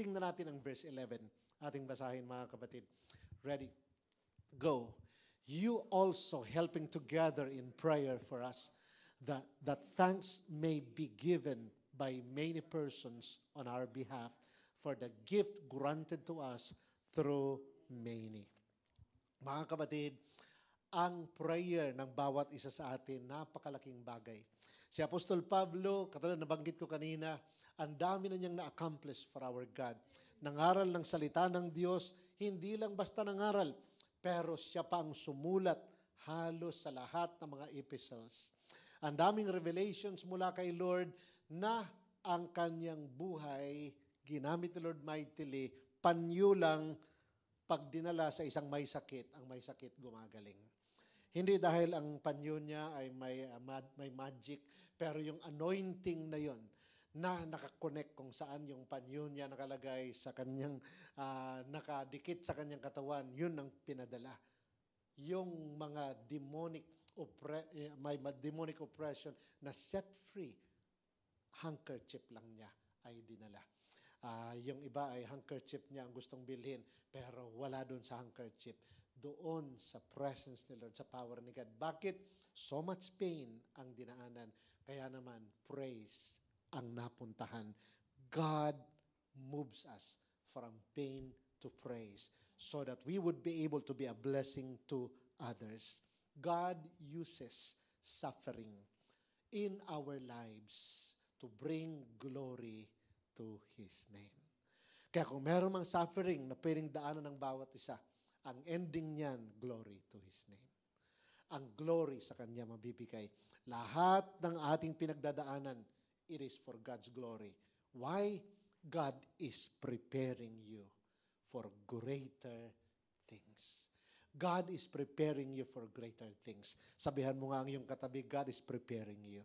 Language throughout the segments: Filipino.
Tingnan natin ang verse 11. Ating basahin mga kapatid. Ready? Go. You also helping together in prayer for us, that thanks may be given by many persons on our behalf for the gift granted to us through many. Mga kapatid, ang prayer ng bawat isa sa atin, napakalaking bagay. Si Apostol Pablo, katulad na banggit ko kanina, ang dami na niyang na-accomplish for our God. Nangaral ng salita ng Diyos, hindi lang basta nangaral, pero siya pa ang sumulat halos sa lahat ng mga epistles. Ang daming revelations mula kay Lord na ang kanyang buhay, ginamit ni Lord mightily, panyo lang pag dinala sa isang may sakit, ang may sakit gumagaling. Hindi dahil ang panyo niya ay may magic, pero yung anointing na yon na nakakonect kung saan yung panyo niya nakalagay sa kanyang, nakadikit sa kanyang katawan, yun ang pinadala. Yung mga may demonic oppression na set free, handkerchief lang niya ay dinala. Yung iba ay handkerchief niya ang gustong bilhin, pero wala doon sa handkerchief. Doon sa presence ni Lord, sa power ni God. Bakit? So much pain ang dinaanan. Kaya naman, praise ang napuntahan. God moves us from pain to praise so that we would be able to be a blessing to others. God uses suffering in our lives to bring glory to His name. Kaya kung meron mang suffering na pwedeng daanan ng bawat isa, ang ending niyan, glory to His name. Ang glory sa Kanya mabibigay. Lahat ng ating pinagdadaanan, it is for God's glory. Why? God is preparing you for greater things. God is preparing you for greater things. Sabihan mo nga ang iyong katabi, God is preparing you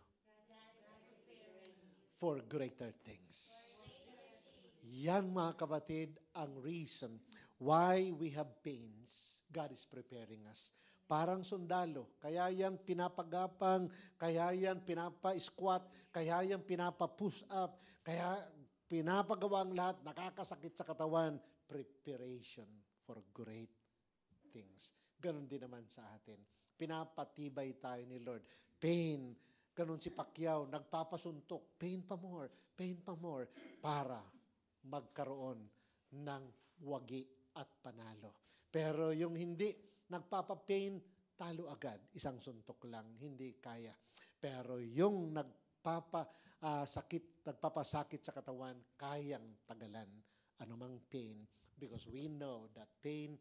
for greater things. Yan mga kapatid, ang reason why we have pains. God is preparing us. Parang sundalo, kaya yan pinapagapang, kaya yan pinapa-squat, kaya yan pinapa-push up, kaya pinapagawa ang lahat, nakakasakit sa katawan, preparation for great things. Ganon din naman sa atin. Pinapatibay tayo ni Lord. Pain, ganon si Pacquiao, nagpapasuntok, pain pa more, para magkaroon ng wagi at panalo. Pero yung hindi, nagpapapain, talo agad. Isang suntok lang, hindi kaya. Pero yung nagpapasakit sa katawan, kayang tagalan anumang pain, because we know that pain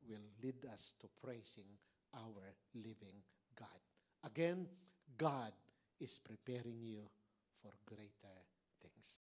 will lead us to praising our living God. Again, God is preparing you for greater things.